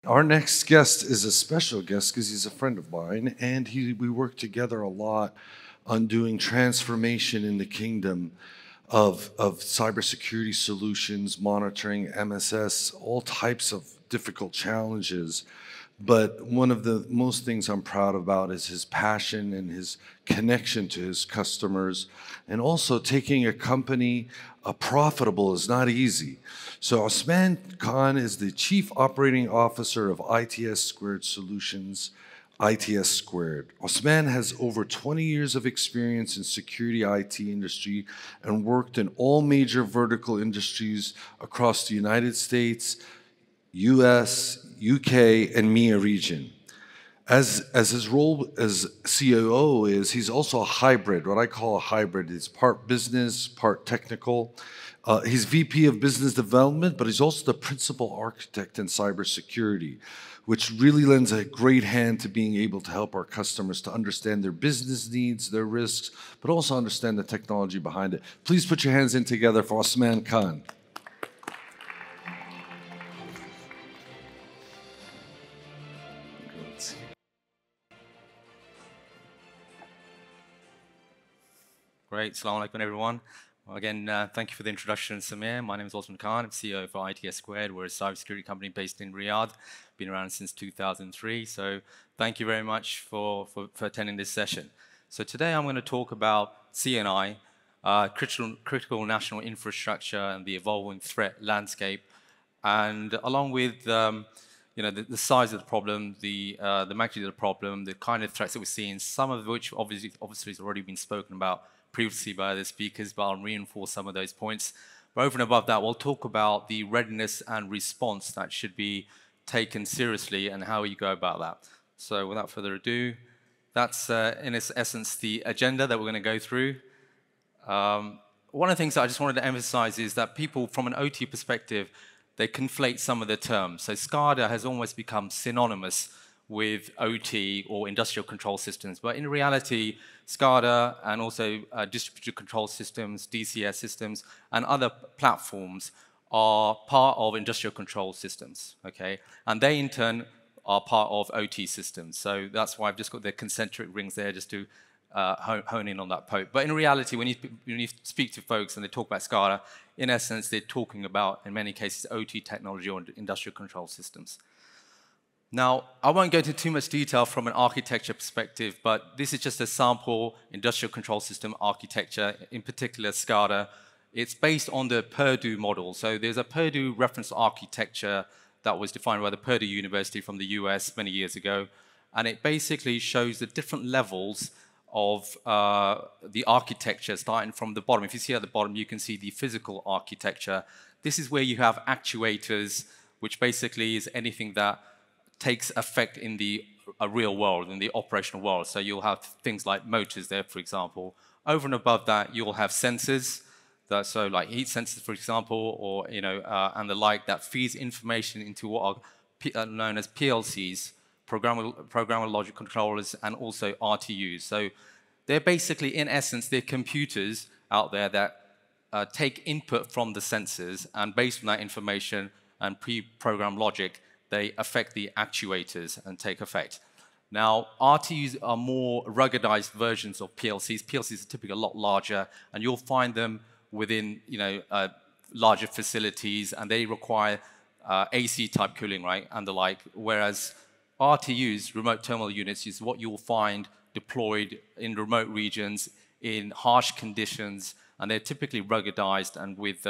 Our next guest is a special guest because he's a friend of mine, and we work together a lot on doing transformation in the kingdom of cybersecurity solutions, monitoring, MSS, all types of difficult challenges. But one of the most things I'm proud about is his passion and his connection to his customers, and also taking a company profitable is not easy. So Osman Khan is the Chief Operating Officer of ITS Squared Solutions, ITS Squared. Osman has over 20 years of experience in security IT industry and worked in all major vertical industries across the United States, US, UK, and MEA region. As his role as COO is, he's also a hybrid, what I call a hybrid. He's part business, part technical. He's VP of Business Development, but he's also the principal architect in cybersecurity, which really lends a great hand to being able to help our customers to understand their business needs, their risks, but also understand the technology behind it. Please put your hands in together for Osman Khan. Great. Assalamu alaikum, everyone. Well, again, thank you for the introduction, Samir. My name is Osman Khan. I'm CEO for ITS Squared. We're a cybersecurity company based in Riyadh. Been around since 2003. So thank you very much for attending this session. So today I'm going to talk about CNI, critical national infrastructure and the evolving threat landscape. And along with the size of the problem, the magnitude of the problem, the kind of threats that we're seeing, some of which obviously has already been spoken about previously by the speakers, but I'll reinforce some of those points. But over and above that, we'll talk about the readiness and response that should be taken seriously and how you go about that. So without further ado, that's in its essence the agenda that we're going to go through. One of the things that I just wanted to emphasize is that people from an OT perspective, they conflate some of the terms. So SCADA has almost become synonymous with OT or industrial control systems. But in reality, SCADA and also distributed control systems, DCS systems, and other platforms are part of industrial control systems, okay? And they, in turn, are part of OT systems. So that's why I've just got the concentric rings there just to hone in on that point. But in reality, when you speak to folks and they talk about SCADA, in essence, they're talking about, in many cases, OT technology or industrial control systems. Now, I won't go into too much detail from an architecture perspective, but this is just a sample industrial control system architecture, in particular SCADA. It's based on the Purdue model. So there's a Purdue reference architecture that was defined by the Purdue University from the US many years ago. And it basically shows the different levels of the architecture starting from the bottom. If you see at the bottom, you can see the physical architecture. This is where you have actuators, which basically is anything that takes effect in the real world, in the operational world. So you'll have things like motors there, for example. Over and above that, you'll have sensors, so like heat sensors, for example, or and the like, that feeds information into what are known as PLCs, programmable logic controllers, and also RTUs. So they're basically, in essence, they're computers out there that take input from the sensors, and based on that information and pre-programmed logic, they affect the actuators and take effect. Now, RTUs are more ruggedized versions of PLCs. PLCs are typically a lot larger, and you'll find them within larger facilities, and they require AC-type cooling, right, and the like, whereas RTUs, remote terminal units, is what you'll find deployed in remote regions in harsh conditions, and they're typically ruggedized and with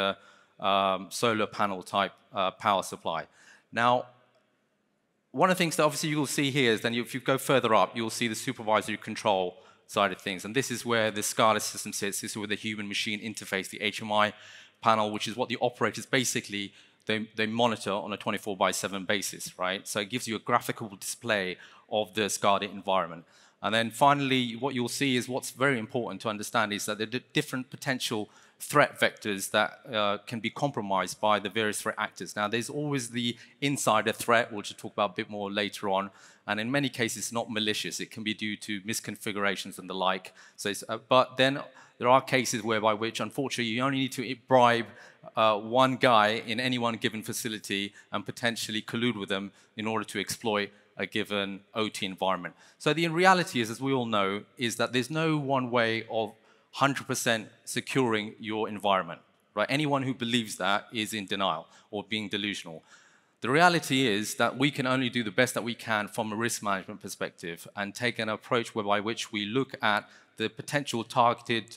solar panel type power supply. Now, one of the things that obviously you'll see here is then if you go further up, you'll see the supervisory control side of things. And this is where the SCADA system sits. This is where the human-machine interface, the HMI panel, which is what the operators basically, they monitor on a 24/7 basis, right? So it gives you a graphical display of the SCADA environment. And then finally, what you'll see is what's very important to understand is that there are different potential threat vectors that can be compromised by the various threat actors. Now, there's always the insider threat, which we'll talk about a bit more later on. And in many cases, it's not malicious. It can be due to misconfigurations and the like. So but then there are cases whereby which, unfortunately, you only need to bribe one guy in any one given facility and potentially collude with them in order to exploit a given OT environment. So the reality is, as we all know, is that there's no one way of 100% securing your environment. Right? Anyone who believes that is in denial or being delusional. The reality is that we can only do the best that we can from a risk management perspective and take an approach whereby which we look at the potential targeted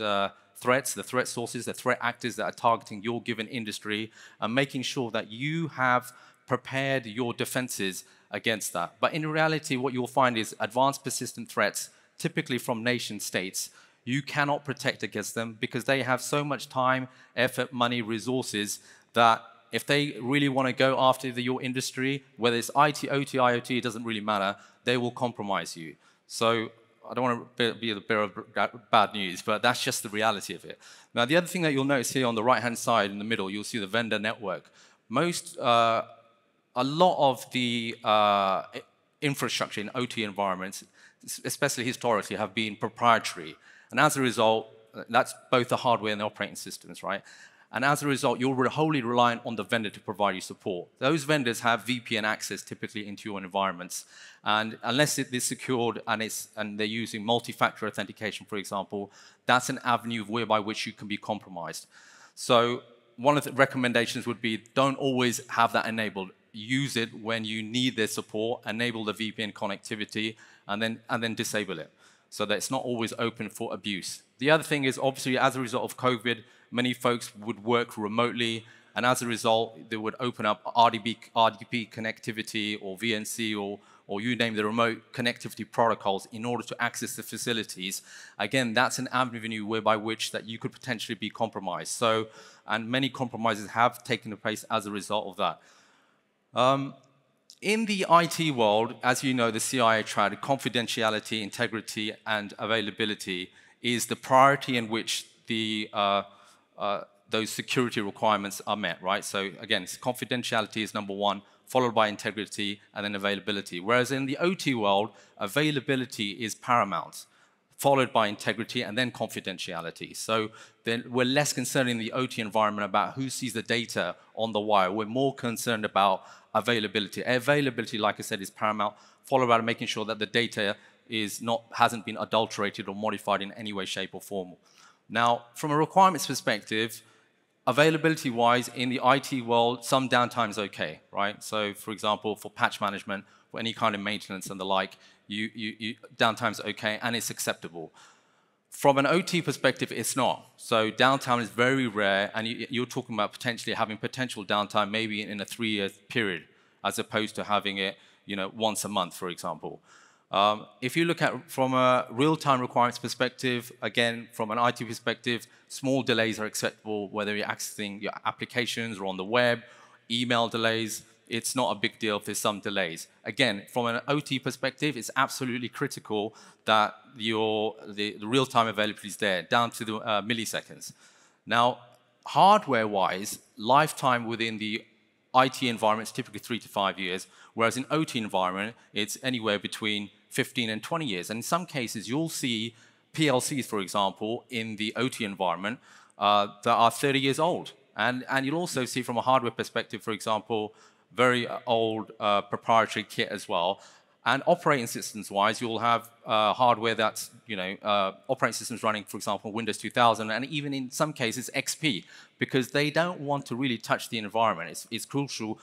threats, the threat sources, the threat actors that are targeting your given industry, and making sure that you have prepared your defenses against that. But in reality, what you'll find is advanced persistent threats, typically from nation states, you cannot protect against them because they have so much time, effort, money, resources that if they really want to go after your industry, whether it's IT, OT, IoT, it doesn't really matter, they will compromise you. So I don't want to be the bearer of bad news, but that's just the reality of it. Now, the other thing that you'll notice here on the right-hand side in the middle, you'll see the vendor network. A lot of the infrastructure in OT environments, especially historically, have been proprietary. And as a result, that's both the hardware and the operating systems, right? And as a result, you're wholly reliant on the vendor to provide you support. Those vendors have VPN access typically into your environments. And unless it is secured and they're using multi-factor authentication, for example, that's an avenue whereby which you can be compromised. So one of the recommendations would be don't always have that enabled. Use it when you need their support, enable the VPN connectivity, and then disable it so that it's not always open for abuse. The other thing is, obviously, as a result of COVID, many folks would work remotely, and as a result, they would open up RDP connectivity or VNC or you name the remote connectivity protocols in order to access the facilities. Again, that's an avenue whereby which that you could potentially be compromised. So, and many compromises have taken place as a result of that. In the IT world, as you know, the CIA tried confidentiality, integrity, and availability is the priority in which those security requirements are met, right? So again, confidentiality is number one, followed by integrity, and then availability. Whereas in the OT world, availability is paramount, followed by integrity, and then confidentiality. So then we're less concerned in the OT environment about who sees the data on the wire. We're more concerned about availability. Availability, like I said, is paramount, followed by making sure that the data hasn't been adulterated or modified in any way, shape, or form. Now, from a requirements perspective, availability-wise, in the IT world, some downtime is okay, right? So, for example, for patch management, for any kind of maintenance and the like, downtime is okay and it's acceptable. From an OT perspective, it's not. So downtime is very rare, and you're talking about potentially having potential downtime maybe in a 3-year period, as opposed to having it, once a month, for example. If you look at from a real-time requirements perspective, again, from an IT perspective, small delays are acceptable, whether you're accessing your applications or on the web, email delays. It's not a big deal if there's some delays. Again, from an OT perspective, it's absolutely critical that the real-time availability is there, down to the milliseconds. Now, hardware-wise, lifetime within the IT environment is typically 3 to 5 years, whereas in OT environment, it's anywhere between 15 and 20 years. And in some cases, you'll see PLCs, for example, in the OT environment that are 30 years old. And you'll also see from a hardware perspective, for example, very old proprietary kit as well. And operating systems-wise, you'll have hardware that's, operating systems running, for example, Windows 2000, and even in some cases, XP, because they don't want to really touch the environment. It's crucial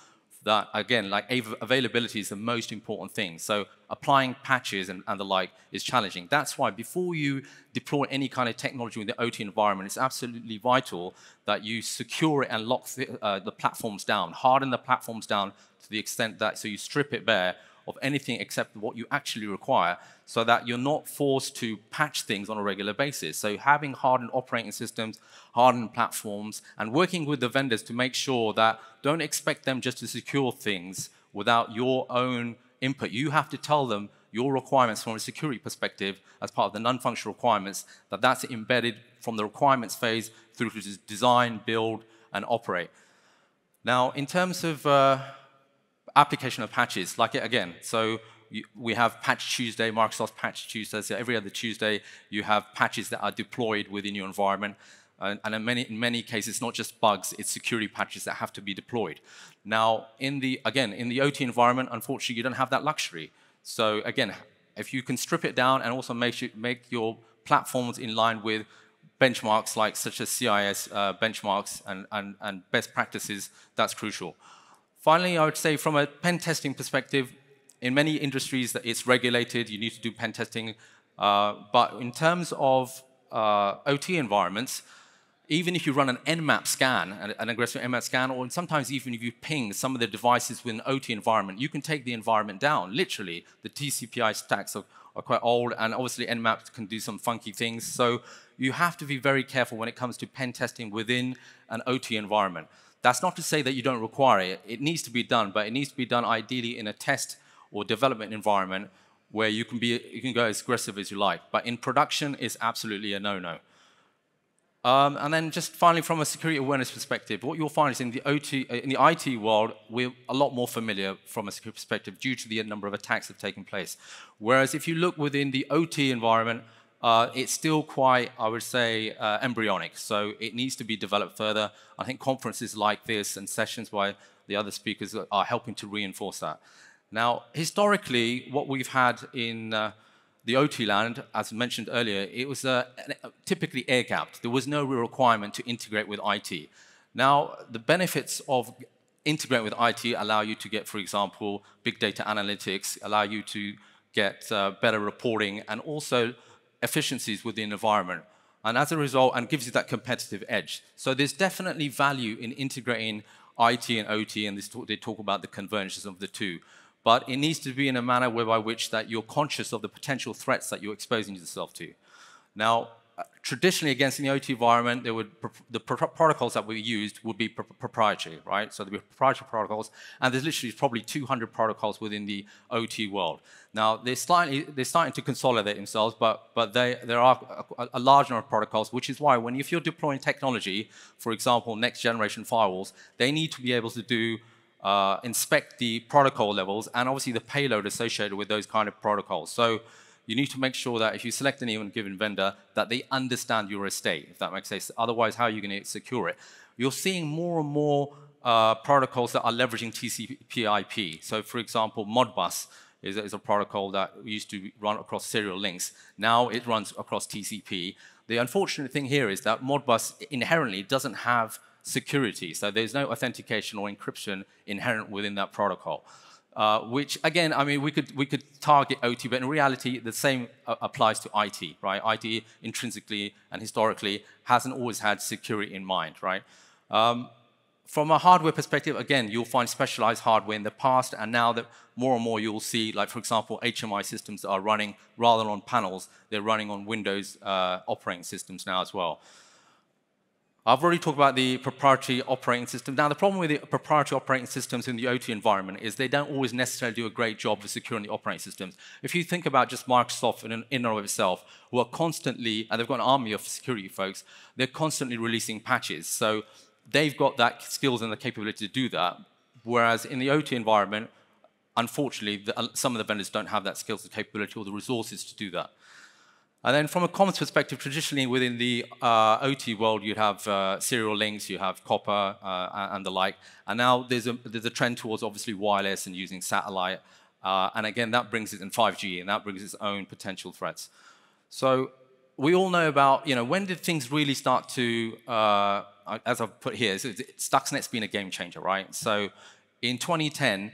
that, again, like availability is the most important thing. So applying patches and the like is challenging. That's why before you deploy any kind of technology in the OT environment, it's absolutely vital that you secure it and lock the platforms down, harden the platforms down to the extent that, so you strip it bare of anything except what you actually require, so that you're not forced to patch things on a regular basis. So having hardened operating systems, hardened platforms, and working with the vendors to make sure that don't expect them just to secure things without your own input. You have to tell them your requirements from a security perspective as part of the non-functional requirements, that's embedded from the requirements phase through to design, build, and operate. Now, in terms of application of patches, so we have Patch Tuesday, Microsoft's Patch Tuesday. So every other Tuesday, you have patches that are deployed within your environment. And in many cases, it's not just bugs, it's security patches that have to be deployed. Now, in the OT environment, unfortunately, you don't have that luxury. So again, if you can strip it down and also make your platforms in line with benchmarks like such as CIS benchmarks and best practices, that's crucial. Finally, I would say from a pen testing perspective, in many industries that it's regulated, you need to do pen testing. But in terms of OT environments, even if you run an Nmap scan, an aggressive Nmap scan, or sometimes even if you ping some of the devices with an OT environment, you can take the environment down. Literally, the TCP/IP stacks are quite old, and obviously Nmap can do some funky things. So you have to be very careful when it comes to pen testing within an OT environment. That's not to say that you don't require it. It needs to be done, but it needs to be done ideally in a test or development environment where you can go as aggressive as you like. But in production, it's absolutely a no-no. And then just finally, from a security awareness perspective, what you'll find is in the IT world, we're a lot more familiar from a security perspective due to the number of attacks that have taken place. Whereas if you look within the OT environment, it's still quite, I would say, embryonic. So it needs to be developed further. I think conferences like this and sessions by the other speakers are helping to reinforce that. Now, historically, what we've had in the OT land, as mentioned earlier, it was typically air-gapped. There was no real requirement to integrate with IT. Now, the benefits of integrating with IT allow you to get, for example, big data analytics, allow you to get better reporting, and also efficiencies within the environment. And as a result, and gives you that competitive edge. So there's definitely value in integrating IT and OT, and they talk about the convergence of the two. But it needs to be in a manner whereby which that you're conscious of the potential threats that you're exposing yourself to. Now, traditionally, against in the OT environment, the protocols that we used would be proprietary, right? So there'd be proprietary protocols, and there's literally probably 200 protocols within the OT world. Now, they're starting to consolidate themselves, but there are a large number of protocols, which is why if you're deploying technology, for example, next generation firewalls, they need to be able to do inspect the protocol levels and obviously the payload associated with those kind of protocols. So you need to make sure that if you select any given vendor, that they understand your estate, if that makes sense. Otherwise, how are you going to secure it? You're seeing more and more protocols that are leveraging TCP/IP. So for example, Modbus is a protocol that used to run across serial links. Now it runs across TCP. The unfortunate thing here is that Modbus inherently doesn't have security. So there's no authentication or encryption inherent within that protocol. Which again, I mean, we could target OT, but in reality, the same applies to IT, right? IT intrinsically and historically hasn't always had security in mind, right? From a hardware perspective, again, you'll find specialized hardware in the past, and now that more and more you'll see, like for example, HMI systems that are running rather than on panels, they're running on Windows operating systems now as well. I've already talked about the proprietary operating system. Now, the problem with the proprietary operating systems in the OT environment is they don't always necessarily do a great job of securing the operating systems. If you think about just Microsoft in and of itself, who are constantly, and they've got an army of security folks, they're constantly releasing patches. So they've got that skills and the capability to do that. Whereas in the OT environment, unfortunately, some of the vendors don't have that skills and capability or the resources to do that. And then from a comms perspective, traditionally within the OT world, you'd have serial links, you have copper and the like. And now there's a trend towards obviously wireless and using satellite. And again, that brings it in 5G, and that brings its own potential threats. So we all know about, when did things really start to, as I've put here, Stuxnet's been a game changer, right? So in 2010,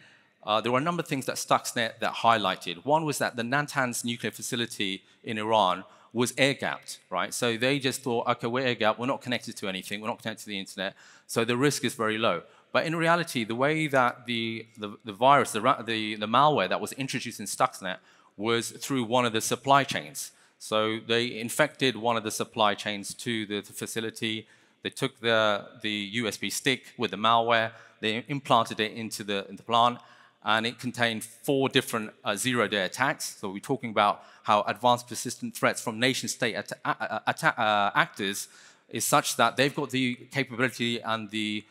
there were a number of things that Stuxnet that highlighted. One was that the Natanz nuclear facility in Iran was air-gapped, right? So they just thought, okay, we're air-gapped, we're not connected to anything, we're not connected to the internet, so the risk is very low. But in reality, the way that the virus, the malware that was introduced in Stuxnet was through one of the supply chains. So they infected one of the supply chains to the facility. They took the USB stick with the malware, they implanted it into the plant, and it contained 4 different zero-day attacks. So we're talking about how advanced persistent threats from nation-state actors is such that they've got the capability and the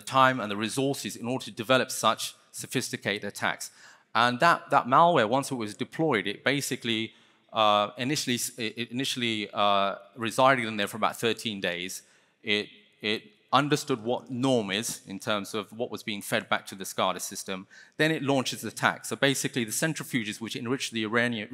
time and the resources in order to develop such sophisticated attacks. And that malware, once it was deployed, it basically initially resided in there for about 13 days. It understood what norm is in terms of what was being fed back to the SCADA system. Then it launches the attack. So basically, the centrifuges which enrich the uranium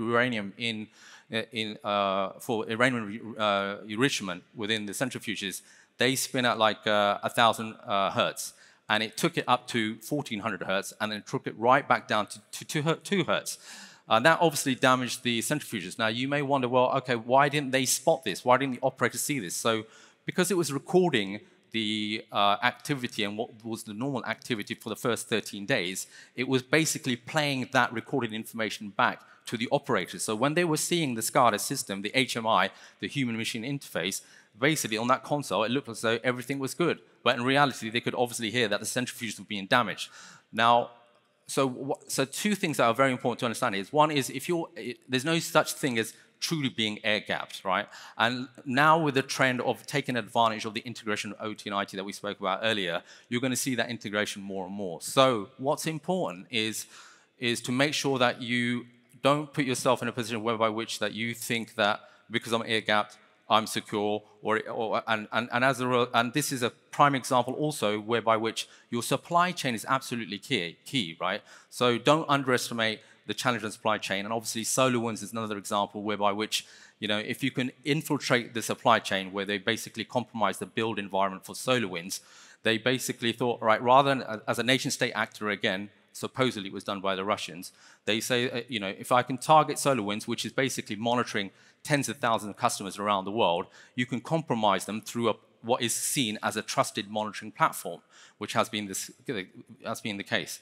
for uranium enrichment within the centrifuges, they spin at like 1,000 hertz. And it took it up to 1,400 hertz, and then took it right back down to 2 hertz. That obviously damaged the centrifuges. Now, you may wonder, well, okay, why didn't they spot this? Why didn't the operator see this? So, because it was recording the activity and what was the normal activity for the first 13 days, it was basically playing that recorded information back to the operators. So when they were seeing the SCADA system, the HMI, the human-machine interface, basically on that console, it looked as though everything was good. But in reality, they could obviously hear that the centrifuges were being damaged. Now, so 2 things that are very important to understand is, one is there's no such thing as truly being air-gapped, right? And now with the trend of taking advantage of the integration of OT and IT that we spoke about earlier, you're going to see that integration more and more. So what's important is to make sure that you don't put yourself in a position whereby which that you think that because I'm air-gapped, I'm secure, and this is a prime example also whereby which your supply chain is absolutely key, right? So don't underestimate the challenge in supply chain, and obviously SolarWinds is another example whereby which, if you can infiltrate the supply chain where they basically compromise the build environment for SolarWinds, they basically thought, right, rather than as a nation-state actor again, supposedly it was done by the Russians, they say, if I can target SolarWinds, which is basically monitoring tens of thousands of customers around the world, you can compromise them through what is seen as a trusted monitoring platform, which has been the case.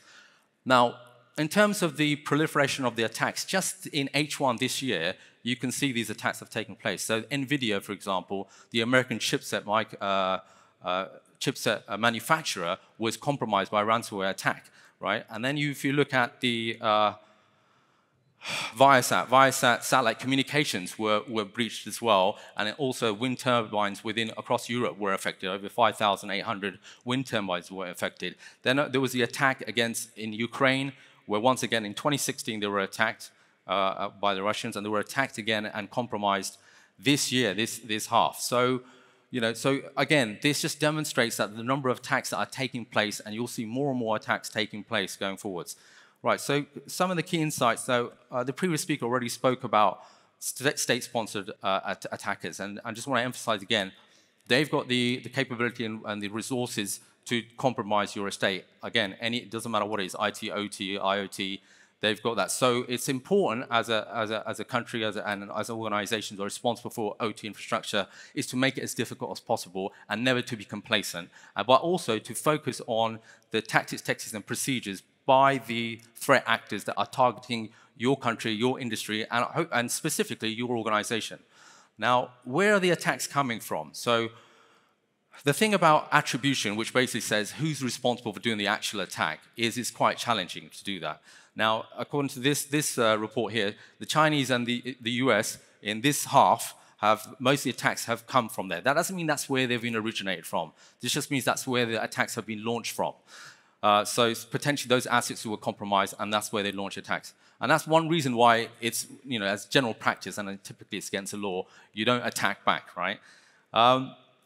Now, in terms of the proliferation of the attacks, just in H1 this year, you can see these attacks have taken place. So NVIDIA, for example, the American chipset manufacturer was compromised by a ransomware attack, right? And then if you look at the Viasat satellite communications were breached as well, and also wind turbines across Europe were affected. Over 5,800 wind turbines were affected. Then there was the attack in Ukraine, where once again in 2016 they were attacked by the Russians, and they were attacked again and compromised this year, this half. So, so again, this just demonstrates that the number of attacks that are taking place, and you'll see more and more attacks taking place going forwards. Right, so some of the key insights. So the previous speaker already spoke about state-sponsored attackers, and I just want to emphasize again, they've got the capability and the resources to compromise your estate. Again, it doesn't matter what it is, IT, OT, IoT, they've got that. So it's important as a country and as organizations are responsible for OT infrastructure is to make it as difficult as possible and never to be complacent, but also to focus on the tactics, and procedures by the threat actors that are targeting your country, your industry, and specifically your organization. Now, where are the attacks coming from? So the thing about attribution, which basically says who's responsible for doing the actual attack, is it's quite challenging to do that. Now, according to this report here, the Chinese and the US in this half most of the attacks have come from there. That doesn't mean that's where they've been originated from. This just means that's where the attacks have been launched from. So it's potentially those assets were compromised, and that's where they launch attacks. And that's one reason why it's, as general practice, and typically it's against the law, you don't attack back, right?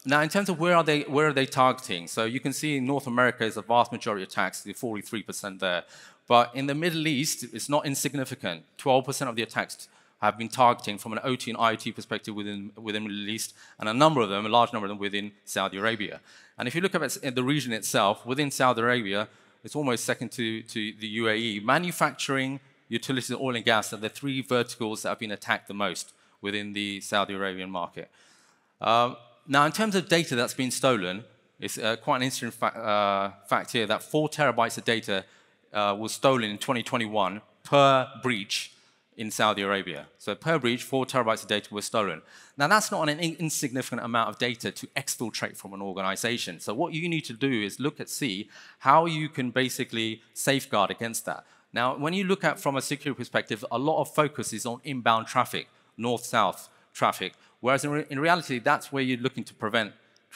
Now, in terms of where are they targeting? So you can see in North America is the vast majority of attacks, the 43% there. But in the Middle East, it's not insignificant. 12% of the attacks have been targeting from an OT and IoT perspective within the Middle East, and a large number of them within Saudi Arabia. And if you look at the region itself, within Saudi Arabia, it's almost second to the UAE. Manufacturing, utilities, oil and gas are the 3 verticals that have been attacked the most within the Saudi Arabian market. Now, in terms of data that's been stolen, it's quite an interesting fact here that 4 terabytes of data was stolen in 2021 per breach in Saudi Arabia. So per breach, 4 terabytes of data were stolen. Now, that's not an insignificant amount of data to exfiltrate from an organization. So what you need to do is see how you can basically safeguard against that. Now, when you look at from a security perspective, a lot of focus is on inbound traffic, north-south traffic, whereas in reality, that's where you're looking to prevent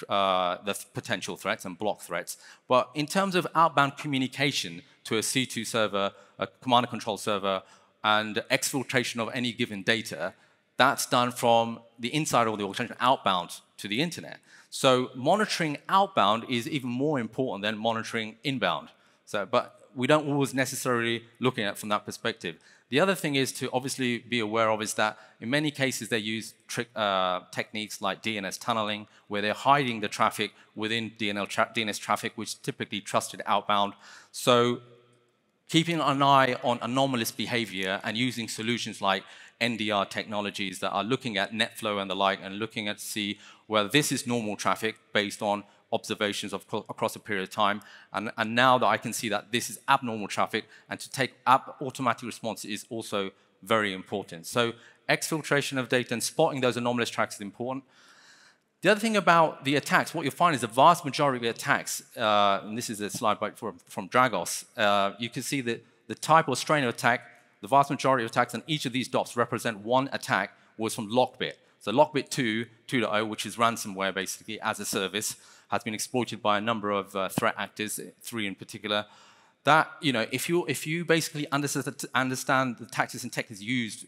the potential threats and block threats. But in terms of outbound communication to a C2 server, a command and control server, and exfiltration of any given data, that's done from the inside of the organization outbound to the internet. So monitoring outbound is even more important than monitoring inbound. But we don't always necessarily look at it from that perspective. The other thing is to obviously be aware of is that in many cases they use techniques like DNS tunneling, where they're hiding the traffic within DNS traffic, which is typically trusted outbound. So keeping an eye on anomalous behavior and using solutions like NDR technologies that are looking at net flow and the like, and looking at see whether this is normal traffic based on observations across a period of time, and now that I can see that this is abnormal traffic, and to take automatic response is also very important. So exfiltration of data and spotting those anomalous tracks is important. The other thing about the attacks, what you'll find is the vast majority of the attacks, and this is a slide from Dragos, you can see that the type or strain of attack, the vast majority of attacks, and each of these dots represent one attack, was from Lockbit. So Lockbit 2.0, which is ransomware basically as a service, has been exploited by a number of threat actors, 3 in particular. That, if you basically understand the tactics and techniques used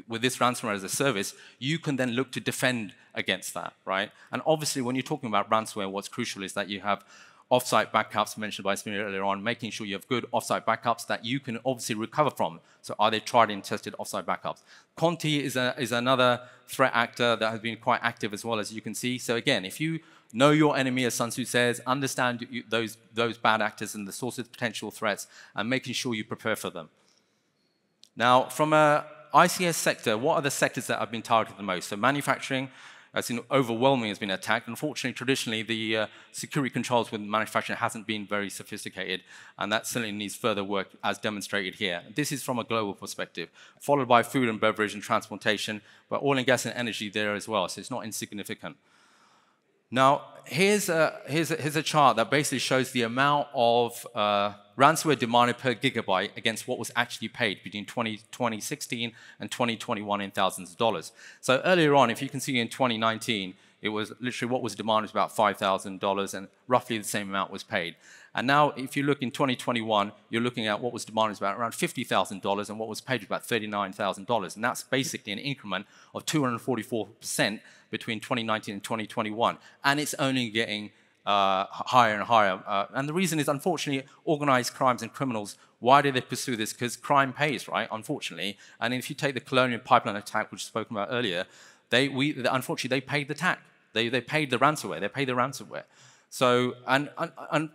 with this ransomware as a service, you can then look to defend against that, right? And obviously, when you're talking about ransomware, what's crucial is that you have offsite backups mentioned by Smir earlier on, making sure you have good offsite backups that you can obviously recover from. So are they tried and tested offsite backups? Conti is another threat actor that has been quite active as well, as you can see. So again, if you know your enemy, as Sun Tzu says, understand those bad actors and the sources of potential threats, and making sure you prepare for them. Now, from a ICS sector, what are the sectors that have been targeted the most? So manufacturing, as in overwhelmingly, has been attacked. Unfortunately, traditionally, the security controls with manufacturing hasn't been very sophisticated, and that certainly needs further work, as demonstrated here. This is from a global perspective, followed by food and beverage and transportation, but oil and gas and energy there as well, so it's not insignificant. Now, here's a chart that basically shows the amount of ransomware demanded per gigabyte against what was actually paid between 2016 and 2021 in thousands of dollars. So earlier on, if you can see in 2019, it was literally what was demanded was about $5,000, and roughly the same amount was paid. And now, if you look in 2021, you're looking at what was demanded was about around $50,000, and what was paid was about $39,000. And that's basically an increment of 244% between 2019 and 2021. And it's only getting higher and higher. And the reason is, unfortunately, organized crimes and criminals, why do they pursue this? Because crime pays, right, unfortunately. And if you take the Colonial Pipeline attack, which was spoken about earlier, unfortunately, they paid the TAC. They paid the ransomware. They paid the ransomware. So, and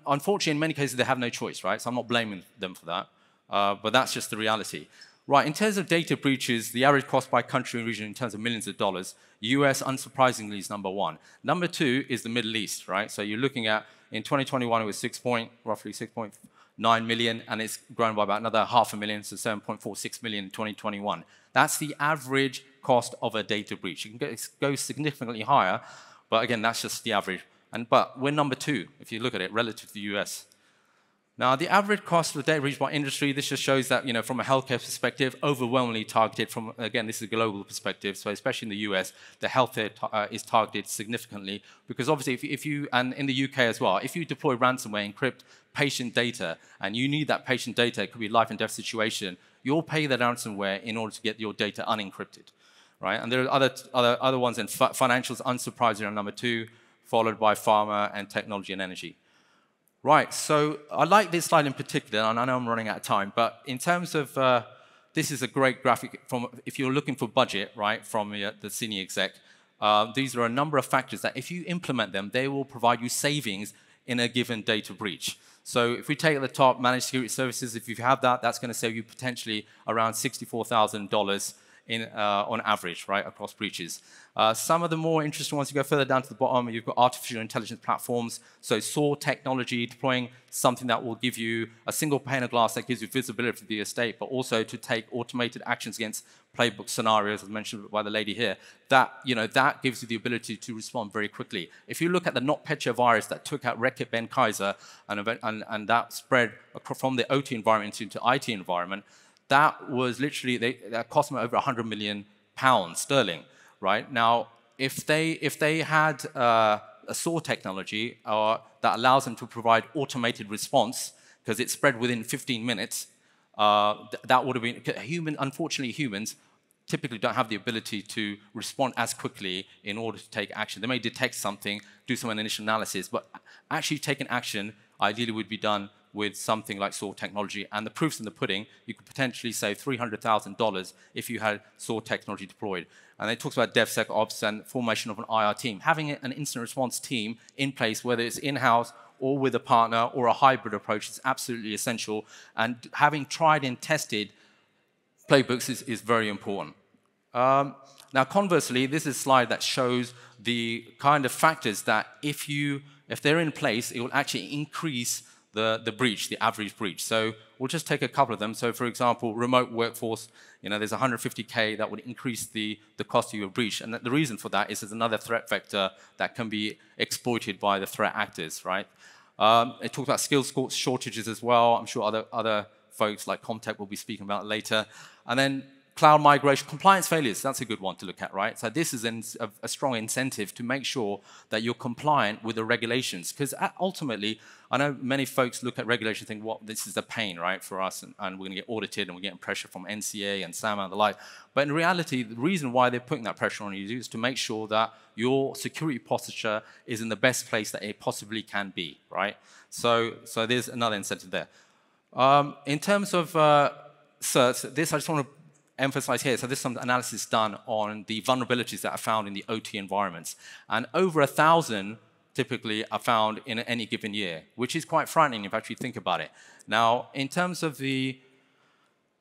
unfortunately, in many cases, they have no choice, right? So I'm not blaming them for that. But that's just the reality. Right, in terms of data breaches, the average cost by country and region in terms of millions of dollars, US, unsurprisingly, is number 1. Number 2 is the Middle East, right? So you're looking at, in 2021, it was roughly 6.9 million, and it's grown by about another 500,000, so 7.46 million in 2021. That's the average cost of a data breach. You can go significantly higher, but again, that's just the average. But we're number 2, if you look at it, relative to the US. Now, the average cost of the data breach by industry, this just shows that, from a healthcare perspective, overwhelmingly targeted from, again, this is a global perspective, so especially in the US, the healthcare is targeted significantly, because obviously and in the UK as well, if you deploy ransomware, encrypt patient data, and you need that patient data, it could be a life and death situation, you'll pay that ransomware in order to get your data unencrypted, right? And there are other ones, and financials, unsurprisingly, are number 2, followed by pharma and technology and energy. Right, so I like this slide in particular, and I know I'm running out of time, but in terms of, this is a great graphic if you're looking for budget, right, from the senior exec. These are a number of factors that if you implement them, they will provide you savings in a given data breach. So if we take at the top, managed security services, if you have that, that's going to save you potentially around $64,000 on average, right, across breaches. Some of the more interesting ones, you go further down to the bottom, you've got artificial intelligence platforms, so SOAR technology, deploying something that will give you a single pane of glass that gives you visibility of the estate, but also to take automated actions against playbook scenarios, as mentioned by the lady here, that gives you the ability to respond very quickly. If you look at the NotPetya virus that took out Reckitt Benckiser and that spread from the OT environment into IT environment, that was literally, that cost them over £100 million sterling, right? Now, if they had a SOAR technology that allows them to provide automated response, because it's spread within 15 minutes, that would have been, unfortunately humans typically don't have the ability to respond as quickly in order to take action. They may detect something, do some initial analysis, but actually taking action ideally would be done with something like SOAR technology. And the proof's in the pudding. You could potentially save $300,000 if you had SOAR technology deployed. And it talks about DevSecOps and formation of an IR team. Having an incident response team in place, whether it's in-house or with a partner or a hybrid approach, is absolutely essential. And having tried and tested playbooks is very important. Now, conversely, this is a slide that shows the kind of factors that if they're in place, it will actually increase the breach, the average breach. So we'll just take a couple of them. So for example, remote workforce, there's 150K that would increase the cost of your breach. And the reason for that is there's another threat vector that can be exploited by the threat actors, right? It talks about skills shortages as well. I'm sure other folks like Comtech will be speaking about it later. And then cloud migration, compliance failures, that's a good one to look at, right? So this is a strong incentive to make sure that you're compliant with the regulations. Because ultimately, I know many folks look at regulation and think, well, this is a pain, right, for us, and we're going to get audited, and we're getting pressure from NCA and SAMA and the like. But in reality, the reason why they're putting that pressure on you is to make sure that your security posture is in the best place that it possibly can be, right? So there's another incentive there. In terms of certs, this I just want to emphasize here. So there's some analysis done on the vulnerabilities that are found in the OT environments. And over 1,000 typically are found in any given year, which is quite frightening if you actually think about it. Now, in terms of the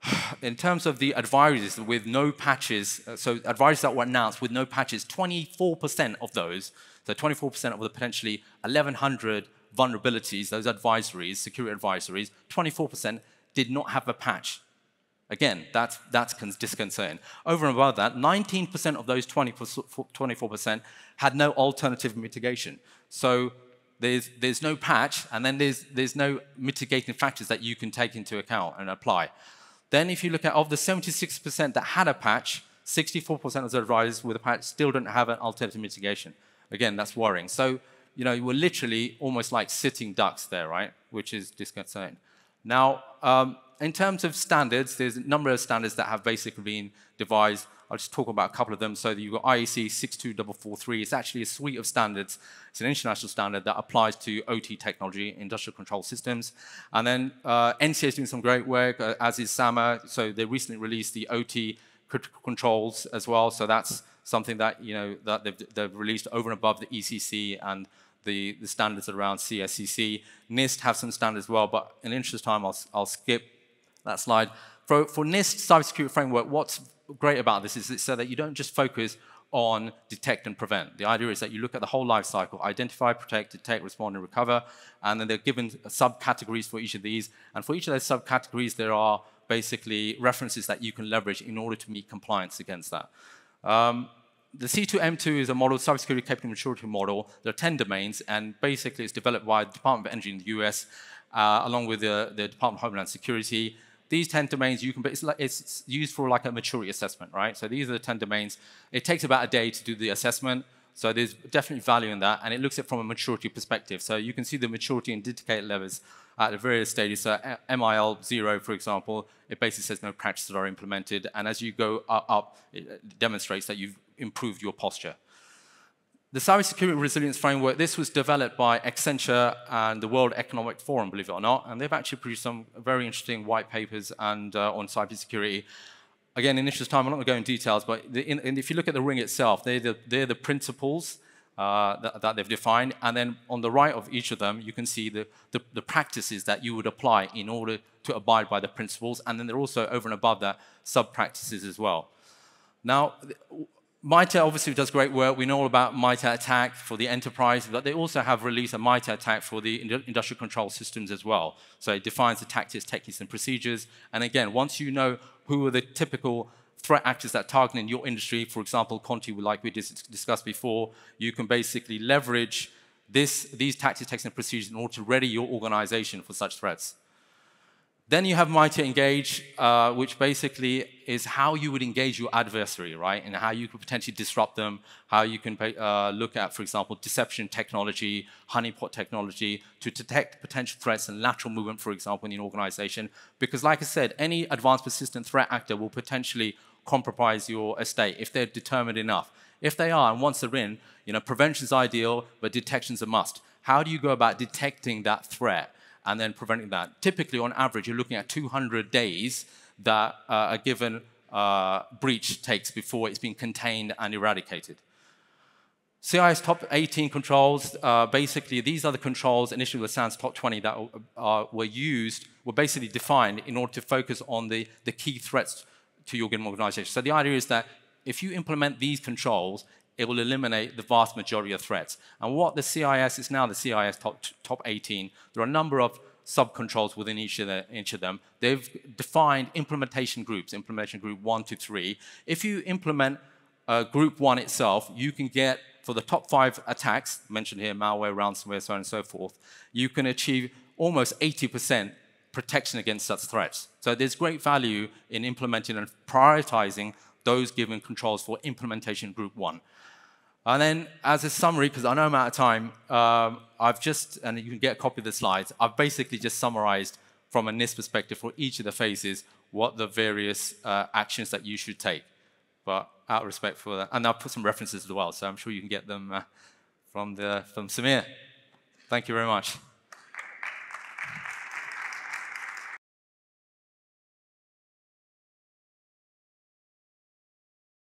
advisories with no patches, so advisories that were announced with no patches, 24% of those, so 24% of the potentially 1,100 vulnerabilities, those advisories, security advisories, 24% did not have a patch. Again, that's disconcerting. Over and above that, 19% of those 24% had no alternative mitigation. So there's no patch, and then there's no mitigating factors that you can take into account and apply. Then if you look at, of the 76% that had a patch, 64% of the advisors with a patch still don't have an alternative mitigation. Again, that's worrying. So, we're literally almost like sitting ducks there, right? Which is disconcerting. Now, in terms of standards, there's a number of standards that have basically been devised. I'll just talk about a couple of them. So you've got IEC 62443. It's actually a suite of standards. It's an international standard that applies to OT technology, industrial control systems. And then NCA is doing some great work, as is SAMA. So they recently released the OT critical controls as well. So that's something that, that they've released over and above the ECC and the standards around CSCC. NIST have some standards as well, but in the interest of time, I'll skip that slide. For NIST cybersecurity framework, what's great about this is it's so that you don't just focus on detect and prevent. The idea is that you look at the whole life cycle, identify, protect, detect, respond, and recover, and then they're given subcategories for each of these. And for each of those subcategories, there are basically references that you can leverage in order to meet compliance against that. The C2M2 is a model, cybersecurity capability maturity model. There are 10 domains, and basically it's developed by the Department of Energy in the US, along with the Department of Homeland Security. These 10 domains, it's used for like a maturity assessment, right? So these are the 10 domains. It takes about a day to do the assessment, so there's definitely value in that, and it looks at it from a maturity perspective. So you can see the maturity and indicator levels at the various stages. So MIL 0, for example, it basically says no practices are implemented, and as you go up, it demonstrates that you've improved your posture. The Cybersecurity Resilience Framework, this was developed by Accenture and the World Economic Forum, believe it or not, and they've actually produced some very interesting white papers and on cybersecurity. Again, in the interest of time, I'm not going to go in details, but if you look at the ring itself, they're the principles that they've defined, and then on the right of each of them, you can see the practices that you would apply in order to abide by the principles, and then they're also, over and above that, sub-practices as well. Now, MITRE obviously does great work. We know all about MITRE ATT&CK for the enterprise, but they also have released a MITRE ATT&CK for the industrial control systems as well. So it defines the tactics, techniques, and procedures. And again, once you know who are the typical threat actors that target in your industry, for example, Conti, like we discussed before, you can basically leverage these tactics, techniques, and procedures in order to ready your organization for such threats. Then you have MITRE Engage, which basically is how you would engage your adversary, right? And how you could potentially disrupt them, how you can look at, for example, deception technology, honeypot technology to detect potential threats and lateral movement, for example, in an organization. Because like I said, any advanced persistent threat actor will potentially compromise your estate if they're determined enough. If they are, and once they're in, prevention is ideal, but detection is a must. How do you go about detecting that threat and then preventing that? Typically, on average, you're looking at 200 days that a given breach takes before it's been contained and eradicated. CIS top 18 controls, basically these are the controls initially with SANS top 20 that were basically defined in order to focus on the key threats to your given organization. So the idea is that if you implement these controls, it will eliminate the vast majority of threats. And what the CIS is now, the CIS top 18, there are a number of sub-controls within each of them. They've defined implementation groups, implementation group 1 to 3. If you implement group 1 itself, you can get, for the top 5 attacks, mentioned here, malware, ransomware, so on and so forth, you can achieve almost 80% protection against such threats. So there's great value in implementing and prioritizing those given controls for implementation group 1. And then as a summary, because I know I'm out of time, I've just, and you can get a copy of the slides, I've basically just summarized from a NIST perspective for each of the phases what the various actions that you should take. But out of respect for that, and I'll put some references as well, so I'm sure you can get them from Samir. Thank you very much.